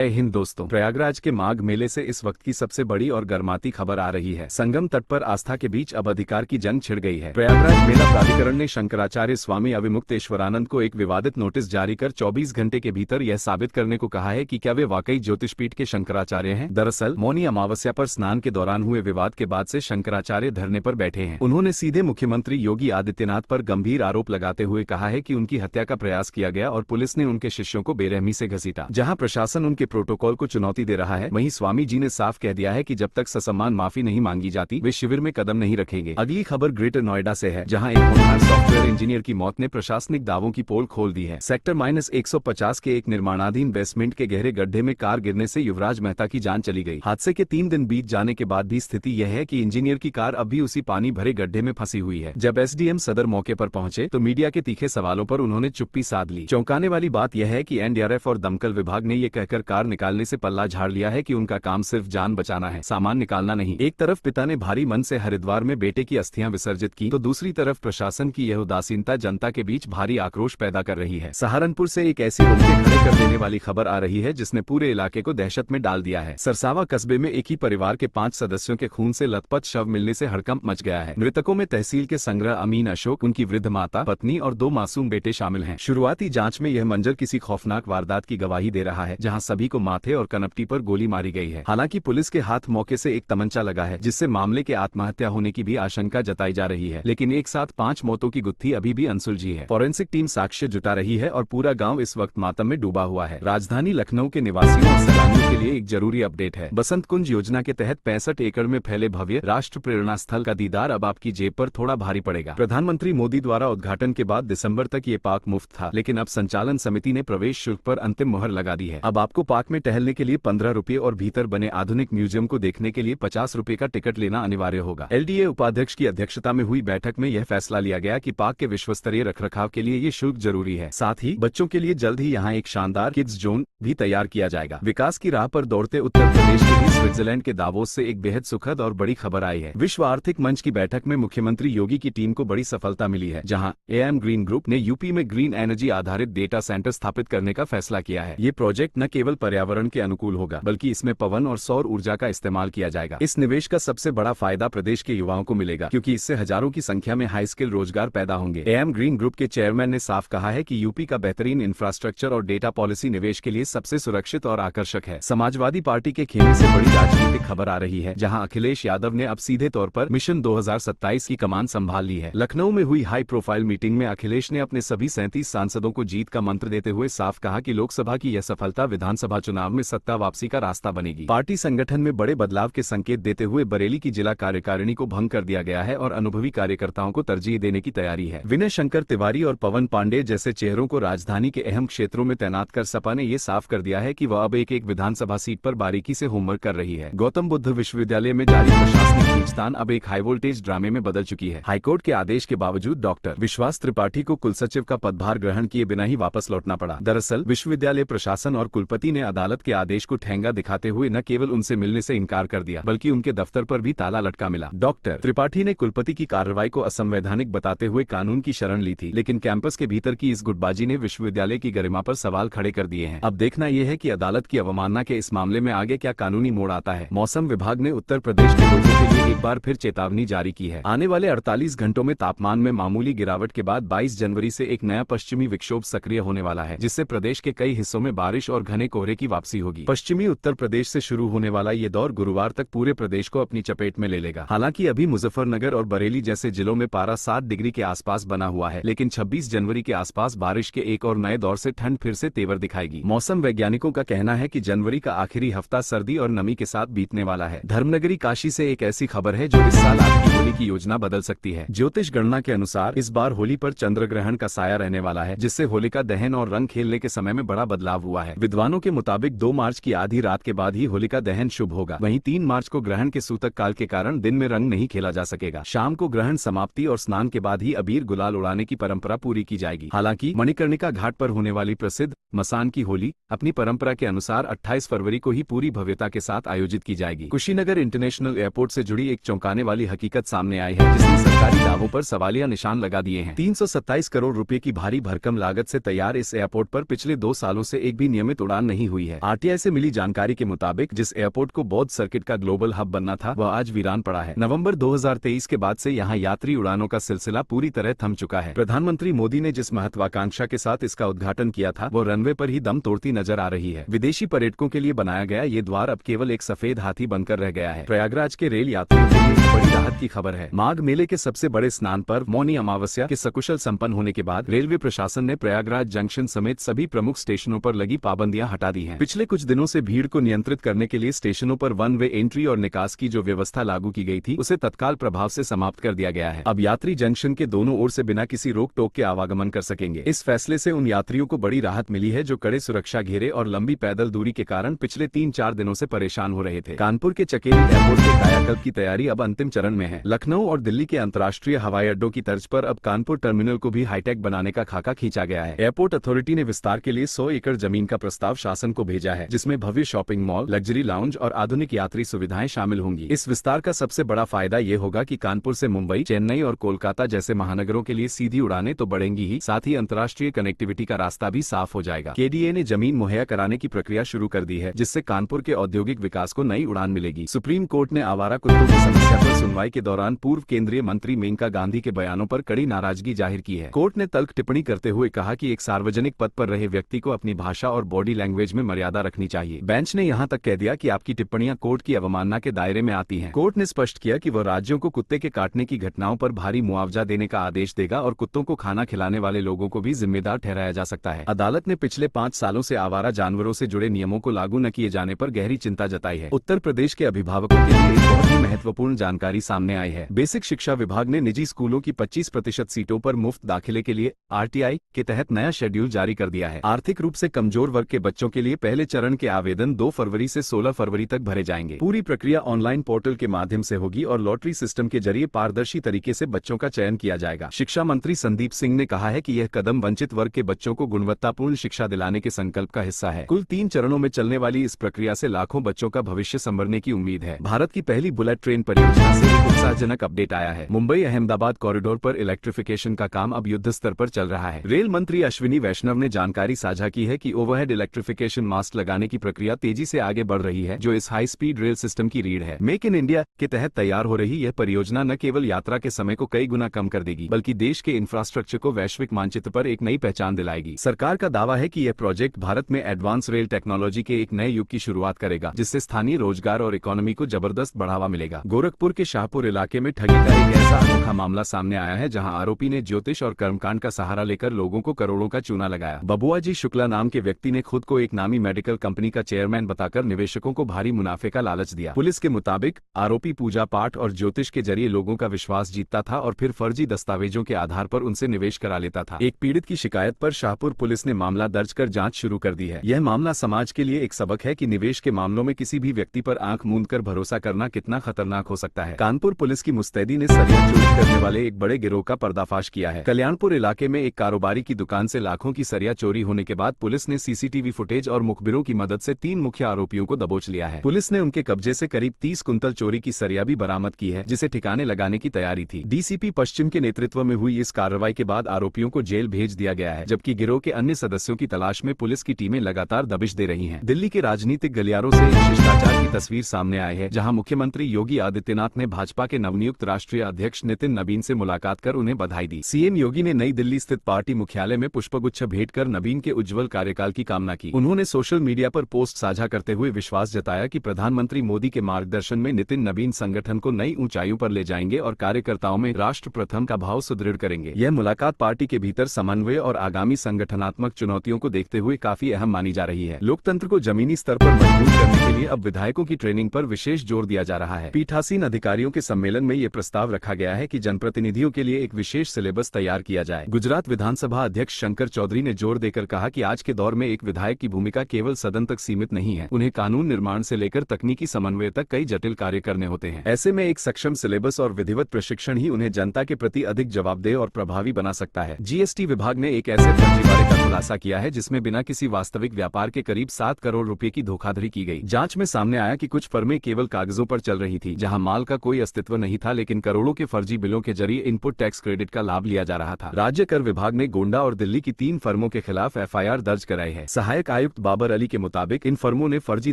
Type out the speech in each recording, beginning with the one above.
जय हिंद दोस्तों। प्रयागराज के माघ मेले से इस वक्त की सबसे बड़ी और गर्माती खबर आ रही है। संगम तट पर आस्था के बीच अब अधिकार की जंग छिड़ गई है। प्रयागराज मेला प्राधिकरण ने शंकराचार्य स्वामी अविमुक्तेश्वरानंद को एक विवादित नोटिस जारी कर 24 घंटे के भीतर यह साबित करने को कहा है कि क्या वे वाकई ज्योतिषपीठ के शंकराचार्य हैं। दरअसल मौनी अमावस्या पर स्नान के दौरान हुए विवाद के बाद से शंकराचार्य धरने पर बैठे हैं। उन्होंने सीधे मुख्यमंत्री योगी आदित्यनाथ पर गंभीर आरोप लगाते हुए कहा है कि उनकी हत्या का प्रयास किया गया और पुलिस ने उनके शिष्यों को बेरहमी से घसीटा। जहाँ प्रशासन उनके प्रोटोकॉल को चुनौती दे रहा है, वहीं स्वामी जी ने साफ कह दिया है कि जब तक ससम्मान माफी नहीं मांगी जाती वे शिविर में कदम नहीं रखेंगे। अगली खबर ग्रेटर नोएडा से है, जहां एक होनहार सॉफ्टवेयर इंजीनियर की मौत ने प्रशासनिक दावों की पोल खोल दी है। सेक्टर -150 के एक निर्माणाधीन बेसमेंट के गहरे गड्ढे में कार गिरने से युवराज मेहता की जान चली गई। हादसे के 3 दिन बीत जाने के बाद भी स्थिति यह है कि इंजीनियर की कार अब भी उसी पानी भरे गड्ढे में फंसी हुई है। जब एसडीएम सदर मौके पर पहुंचे तो मीडिया के तीखे सवालों पर उन्होंने चुप्पी साध ली। चौंकाने वाली बात यह है कि एनडीआरएफ और दमकल विभाग ने ये कहकर कार निकालने से पल्ला झाड़ लिया है कि उनका काम सिर्फ जान बचाना है, सामान निकालना नहीं। एक तरफ पिता ने भारी मन से हरिद्वार में बेटे की अस्थियां विसर्जित की तो दूसरी तरफ प्रशासन की यह उदासीनता जनता के बीच भारी आक्रोश पैदा कर रही है। सहारनपुर से एक ऐसी रोंगटे खड़े कर देने वाली खबर आ रही है जिसने पूरे इलाके को दहशत में डाल दिया है। सरसावा कस्बे में एक ही परिवार के 5 सदस्यों के खून से लथपथ शव मिलने से हड़कंप मच गया है। मृतकों में तहसील के संग्रह अमीन अशोक, उनकी वृद्ध माता, पत्नी और 2 मासूम बेटे शामिल हैं। शुरुआती जांच में यह मंजर किसी खौफनाक वारदात की गवाही दे रहा है, जहां सभी को माथे और कनपटी पर गोली मारी गई है। हालांकि पुलिस के हाथ मौके से एक तमंचा लगा है, जिससे मामले के आत्महत्या होने की भी आशंका जताई जा रही है। लेकिन एक साथ 5 मौतों की गुत्थी अभी भी अनसुलझी है। फॉरेंसिक टीम साक्ष्य जुटा रही है और पूरा गांव इस वक्त मातम में डूबा हुआ है। राजधानी लखनऊ के निवासियों और सैलानियों के लिए एक जरूरी अपडेट है। बसंत कुंज योजना के तहत 65 एकड़ में फैले भव्य राष्ट्र प्रेरणा स्थल का दीदार अब आपकी जेब पर थोड़ा भारी पड़ेगा। प्रधानमंत्री मोदी द्वारा उद्घाटन के बाद दिसंबर तक ये पार्क मुफ्त था, लेकिन अब संचालन समिति ने प्रवेश शुल्क पर अंतिम मुहर लगा दी है। अब आपको पार्क में टहलने के लिए 15 रुपए और भीतर बने आधुनिक म्यूजियम को देखने के लिए 50 रुपए का टिकट लेना अनिवार्य होगा। एलडीए उपाध्यक्ष की अध्यक्षता में हुई बैठक में यह फैसला लिया गया कि पार्क के विश्वस्तरीय रखरखाव के लिए ये शुल्क जरूरी है। साथ ही बच्चों के लिए जल्द ही यहाँ एक शानदार किड्स जोन भी तैयार किया जाएगा। विकास की राह पर दौड़ते उत्तर प्रदेश के लिए स्विट्जरलैंड के दावोस से एक बेहद सुखद और बड़ी खबर आई है। विश्व आर्थिक मंच की बैठक में मुख्यमंत्री योगी की टीम को बड़ी सफलता मिली है, जहाँ एएम ग्रीन ग्रुप ने यूपी में ग्रीन एनर्जी आधारित डेटा सेंटर स्थापित करने का फैसला किया है। ये प्रोजेक्ट न केवल पर्यावरण के अनुकूल होगा, बल्कि इसमें पवन और सौर ऊर्जा का इस्तेमाल किया जाएगा। इस निवेश का सबसे बड़ा फायदा प्रदेश के युवाओं को मिलेगा, क्योंकि इससे हजारों की संख्या में हाई स्किल रोजगार पैदा होंगे। एएम ग्रीन ग्रुप के चेयरमैन ने साफ कहा है कि यूपी का बेहतरीन इंफ्रास्ट्रक्चर और डेटा पॉलिसी निवेश के लिए सबसे सुरक्षित और आकर्षक है। समाजवादी पार्टी के खेमे से बड़ी राजनीतिक खबर आ रही है, जहां अखिलेश यादव ने अब सीधे तौर पर मिशन 2027 की कमान संभाल ली है। लखनऊ में हुई हाई प्रोफाइल मीटिंग में अखिलेश ने अपने सभी 37 सांसदों को जीत का मंत्र देते हुए साफ कहा कि लोकसभा की यह सफलता विधानसभा चुनाव में सत्ता वापसी का रास्ता बनेगी। पार्टी संगठन में बड़े बदलाव के संकेत देते हुए बरेली की जिला कार्यकारिणी को भंग कर दिया गया है और अनुभवी कार्यकर्ताओं को तरजीह देने की तैयारी है। विनय शंकर तिवारी और पवन पांडे जैसे चेहरों को राजधानी के अहम क्षेत्रों में तैनात कर सपा ने ये साफ कर दिया है कि वह अब एक विधानसभा सीट पर बारीकी से होमवर्क कर रही है। गौतम बुद्ध विश्वविद्यालय में जारी प्रशासनिक खींचतान अब एक हाई वोल्टेज ड्रामे में बदल चुकी है। हाईकोर्ट के आदेश के बावजूद डॉक्टर विश्वास त्रिपाठी को कुलसचिव का पदभार ग्रहण किए बिना ही वापस लौटना पड़ा। दरअसल विश्वविद्यालय प्रशासन और कुलपति ने अदालत के आदेश को ठेंगा दिखाते हुए न केवल उनसे मिलने से इनकार कर दिया, बल्कि उनके दफ्तर पर भी ताला लटका मिला। डॉक्टर त्रिपाठी ने कुलपति की कार्रवाई को असंवैधानिक बताते हुए कानून की शरण ली थी, लेकिन कैंपस के भीतर की इस गुटबाजी ने विश्वविद्यालय की गरिमा पर सवाल खड़े कर दिए हैं। अब देखना यह है कि अदालत की अवमानना के इस मामले में आगे क्या कानूनी मोड़ आता है। मौसम विभाग ने उत्तर प्रदेश के लोगों के लिए एक बार फिर चेतावनी जारी की है। आने वाले 48 घंटों में तापमान में मामूली गिरावट के बाद 22 जनवरी से एक नया पश्चिमी विक्षोभ सक्रिय होने वाला है, जिससे प्रदेश के कई हिस्सों में बारिश और घने कोहरे की वापसी होगी। पश्चिमी उत्तर प्रदेश से शुरू होने वाला ये दौर गुरुवार तक पूरे प्रदेश को अपनी चपेट में ले लेगा। हालांकि अभी मुजफ्फरनगर और बरेली जैसे जिलों में पारा 7 डिग्री के आसपास बना हुआ है, लेकिन 26 जनवरी के आसपास बारिश के एक और नए दौर से ठंड फिर से तेवर दिखाएगी। मौसम वैज्ञानिकों का कहना है कि जनवरी का आखिरी हफ्ता सर्दी और नमी के साथ बीतने वाला है। धर्मनगरी काशी से एक ऐसी खबर है जो इस साल आपकी होली की योजना बदल सकती है। ज्योतिष गणना के अनुसार इस बार होली पर चंद्र ग्रहण का साया रहने वाला है, जिससे होलिका दहन और रंग खेलने के समय में बड़ा बदलाव हुआ है। विद्वानों के मुताबिक 2 मार्च की आधी रात के बाद ही होलिका दहन शुभ होगा। वहीं 3 मार्च को ग्रहण के सूतक काल के कारण दिन में रंग नहीं खेला जा सकेगा। शाम को ग्रहण समाप्ति और स्नान के बाद ही अबीर गुलाल उड़ाने की परंपरा पूरी की जाएगी। हालांकि मणिकर्णिका घाट पर होने वाली प्रसिद्ध मसान की होली अपनी परंपरा के अनुसार 28 फरवरी को ही पूरी भव्यता के साथ आयोजित की जाएगी। कुशीनगर इंटरनेशनल एयरपोर्ट से जुड़ी एक चौंकाने वाली हकीकत सामने आई है, जिसने सरकारी दावों पर सवालिया निशान लगा दिए हैं। 327 करोड़ रुपए की भारी भरकम लागत से तैयार इस एयरपोर्ट पर पिछले 2 सालों से एक भी नियमित उड़ान नहीं हुई है। आरटीआई से मिली जानकारी के मुताबिक जिस एयरपोर्ट को बौद्ध सर्किट का ग्लोबल हब बनना था वह आज वीरान पड़ा है। नवंबर 2023 के बाद से यहां यात्री उड़ानों का सिलसिला पूरी तरह थम चुका है। प्रधानमंत्री मोदी ने जिस महत्वाकांक्षा के साथ इसका उद्घाटन किया था वो रनवे पर ही दम तोड़ती नजर आ रही है। विदेशी पर्यटकों के लिए बनाया गया ये द्वार अब केवल एक सफेद हाथी बनकर रह गया है। प्रयागराज के रेल यात्रियों के लिए बड़ी राहत की खबर है। माघ मेले के सबसे बड़े स्नान पर्व मौनी अमावस्या के सकुशल संपन्न होने के बाद रेलवे प्रशासन ने प्रयागराज जंक्शन समेत सभी प्रमुख स्टेशनों पर लगी पाबंदियां हटा दी हैं। पिछले कुछ दिनों से भीड़ को नियंत्रित करने के लिए स्टेशनों पर वन वे एंट्री और निकास की जो व्यवस्था लागू की गई थी उसे तत्काल प्रभाव से समाप्त कर दिया गया है। अब यात्री जंक्शन के दोनों ओर से बिना किसी रोक टोक के आवागमन कर सकेंगे। इस फैसले से उन यात्रियों को बड़ी राहत मिली है जो कड़े सुरक्षा घेरे और लंबी पैदल दूरी के कारण पिछले 3-4 दिनों से परेशान हो रहे थे। कानपुर के चकेरी एयरपोर्ट के कायाकल्प की तैयारी अब अंतिम चरण में है। लखनऊ और दिल्ली के अंतर्राष्ट्रीय हवाई अड्डों की तर्ज पर अब कानपुर टर्मिनल को भी हाईटेक बनाने का खाका खींचा गया है। एयरपोर्ट अथॉरिटी ने विस्तार के लिए 100 एकड़ जमीन का प्रस्ताव शासन को भेजा है, जिसमें भव्य शॉपिंग मॉल, लग्जरी लाउंज और आधुनिक यात्री सुविधाएं शामिल होंगी। इस विस्तार का सबसे बड़ा फायदा ये होगा कि कानपुर से मुंबई, चेन्नई और कोलकाता जैसे महानगरों के लिए सीधी उड़ानें तो बढ़ेंगी ही, साथ ही अंतर्राष्ट्रीय कनेक्टिविटी का रास्ता भी साफ हो जाएगा। केडीए ने जमीन मुहैया कराने की प्रक्रिया शुरू कर दी है, जिससे कानपुर के औद्योगिक विकास को नई उड़ान मिलेगी। सुप्रीम कोर्ट ने आवारा कुत्तों की समस्या पर सुनवाई के दौरान पूर्व केंद्रीय मंत्री मेनका गांधी के बयानों पर कड़ी नाराजगी जाहिर की है। कोर्ट ने तल्ख टिप्पणी करते हुए कहा कि एक सार्वजनिक पद पर रहे व्यक्ति को अपनी भाषा और बॉडी लैंग्वेज में मर्यादा रखनी चाहिए। बेंच ने यहां तक कह दिया कि आपकी टिप्पणियां कोर्ट की अवमानना के दायरे में आती हैं। कोर्ट ने स्पष्ट किया कि वह राज्यों को कुत्ते के काटने की घटनाओं पर भारी मुआवजा देने का आदेश देगा और कुत्तों को खाना खिलाने वाले लोगों को भी जिम्मेदार ठहराया जा सकता है। अदालत ने पिछले 5 सालों से आवारा जानवरों से जुड़े नियमों को लागू न किए जाने पर गहरी चिंता जताई है। उत्तर प्रदेश के अभिभावकों के लिए एक बहुत ही महत्वपूर्ण जानकारी सामने आई है। बेसिक शिक्षा विभाग ने निजी स्कूलों की 25% सीटों पर मुफ्त दाखिले के लिए आरटीआई के तहत नया शेड्यूल जारी कर दिया है। आर्थिक रूप से कमजोर वर्ग के बच्चों के लिए पहले चरण के आवेदन 2 फरवरी से 16 फरवरी तक भरे जाएंगे। पूरी प्रक्रिया ऑनलाइन पोर्टल के माध्यम से होगी और लॉटरी सिस्टम के जरिए पारदर्शी तरीके से बच्चों का चयन किया जाएगा। शिक्षा मंत्री संदीप सिंह ने कहा है कि यह कदम वंचित वर्ग के बच्चों को गुणवत्तापूर्ण शिक्षा दिलाने के संकल्प का हिस्सा है। कुल 3 चरणों में चलने वाली इस प्रक्रिया से लाखों बच्चों का भविष्य संवरने की उम्मीद है। भारत की पहली बुलेट ट्रेन परियोजना से एक उत्साहजनक अपडेट आया है। मुंबई अहमदाबाद कॉरिडोर पर इलेक्ट्रिफिकेशन का काम अब युद्ध स्तर पर चल रहा है। रेल मंत्री अश्विनी वैष्णव ने जानकारी साझा की है कि ओवरहेड इलेक्ट्रिफिकेशन मास्ट लगाने की प्रक्रिया तेजी से आगे बढ़ रही है, जो इस हाई स्पीड रेल सिस्टम की रीढ़ है। मेक इन इंडिया के तहत तैयार हो रही यह परियोजना न केवल यात्रा के समय को कई गुना कम कर देगी, बल्कि देश के इंफ्रास्ट्रक्चर को वैश्विक मानचित्र पर एक नई पहचान दिलाएगी। सरकार का दावा है कि यह प्रोजेक्ट भारत में एडवांस रेल टेक्नोलॉजी के एक नए युग की शुरुआत करेगा, जिससे स्थानीय रोजगार और इकोनॉमी को जबरदस्त बढ़ावा मिलेगा। गोरखपुर के शाहपुर इलाके में ठगी का एक ऐसा अनोखा मामला सामने आया है, जहां आरोपी ने ज्योतिष और कर्मकांड का सहारा लेकर लोगों को करोड़ों का चूना लगाया। बबुआ जी शुक्ला नाम के व्यक्ति ने खुद को एक नामी मेडिकल कंपनी का चेयरमैन बताकर निवेशकों को भारी मुनाफे का लालच दिया। पुलिस के मुताबिक आरोपी पूजा पाठ और ज्योतिष के जरिए लोगों का विश्वास जीतता था और फिर फर्जी दस्तावेजों के आधार पर उनसे निवेश करा लेता था। एक पीड़ित की शिकायत पर शाहपुर पुलिस ने मामला दर्ज कर जांच शुरू कर दी है। यह मामला समाज के लिए एक सबक है कि निवेश के मामलों में किसी भी व्यक्ति पर आंख मूंद कर भरोसा करना कितना खतरनाक हो सकता है। कानपुर पुलिस की मुस्तैदी ने सरिया चोरी करने वाले एक बड़े गिरोह का पर्दाफाश किया है। कल्याणपुर इलाके में एक कारोबारी की दुकान से लाखों की सरिया चोरी होने के बाद पुलिस ने सीसीटीवी फुटेज और मुखबिरों की मदद से 3 मुख्य आरोपियों को दबोच लिया है। पुलिस ने उनके कब्जे से करीब 30 कुंतल चोरी की सरिया भी बरामद की है, जिसे ठिकाने लगाने की तैयारी थी। डीसीपी पश्चिम के नेतृत्व में हुई इस कार्रवाई के बाद आरोपियों को जेल भेज दिया गया है, जबकि गिरोह के अन्य सदस्यों की तलाश में पुलिस की टीमें लगातार दबिश दे रही हैं। दिल्ली के राजनीतिक गलियारों से एक शिष्टाचार की तस्वीर सामने आई है, जहां मुख्यमंत्री योगी आदित्यनाथ ने भाजपा के नवनियुक्त राष्ट्रीय अध्यक्ष नितिन नबीन से मुलाकात कर उन्हें बधाई दी। सीएम योगी ने नई दिल्ली स्थित पार्टी मुख्यालय में पुष्पगुच्छ भेंट कर नबीन के उज्जवल कार्यकाल की कामना की। उन्होंने सोशल मीडिया पर पोस्ट साझा करते हुए विश्वास जताया कि प्रधानमंत्री मोदी के मार्गदर्शन में नितिन नबीन संगठन को नई ऊंचाइयों पर ले जाएंगे और कार्यकर्ताओं में राष्ट्र प्रथम का भाव सुदृढ़ करेंगे। यह मुलाकात पार्टी के भीतर समन्वय और आगामी संगठनात्मक चुनौतियों को देखते हुए काफी अहम मानी जा रही है। लोकतंत्र को जमीनी स्तर पर मजबूत करने के लिए अब विधायकों की ट्रेनिंग पर विशेष जोर दिया जा रहा है। पीठासीन अधिकारियों के सम्मेलन में ये प्रस्ताव रखा गया है कि जनप्रतिनिधियों के लिए एक विशेष सिलेबस तैयार किया जाए। गुजरात विधानसभा अध्यक्ष शंकर चौधरी ने जोर देकर कहा कि आज के दौर में एक विधायक की भूमिका केवल सदन तक सीमित नहीं है, उन्हें कानून निर्माण से लेकर तकनीकी समन्वय तक कई जटिल कार्य करने होते हैं। ऐसे में एक सक्षम सिलेबस और विधिवत प्रशिक्षण ही उन्हें जनता के प्रति अधिक जवाबदेह और प्रभावी बना सकता है। जीएसटी विभाग ने एक ऐसे फर्जीवाड़े का खुलासा किया है जिसमें बिना किसी वास्तविक व्यापार के करीब 7 करोड़ रुपए की धोखाधड़ी की गई। जांच में सामने आया कि कुछ फर्में केवल कागजों पर चल रही थी, जहां माल का कोई अस्तित्व नहीं था, लेकिन करोड़ों के फर्जी बिलों के जरिए इनपुट टैक्स क्रेडिट का लाभ लिया जा रहा था। राज्य कर विभाग ने गोंडा और दिल्ली की 3 फर्मों के खिलाफ एफआईआर दर्ज कराई है। सहायक आयुक्त बाबर अली के मुताबिक इन फर्मों ने फर्जी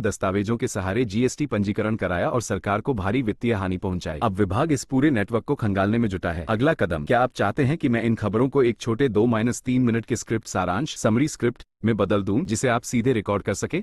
दस्तावेजों के सहारे जीएसटी पंजीकरण कराया और सरकार को भारी वित्तीय हानि पहुंचाई। अब विभाग इस पूरे नेटवर्क को खंगालने में जुटा है। अगला कदम, क्या आप चाहते हैं कि मैं इन खबरों को एक छोटे 2-3 मिनट के स्क्रिप्ट सारांश समरी स्क्रिप्ट में बदल दूं, जिसे आप सीधे रिकॉर्ड कर सके?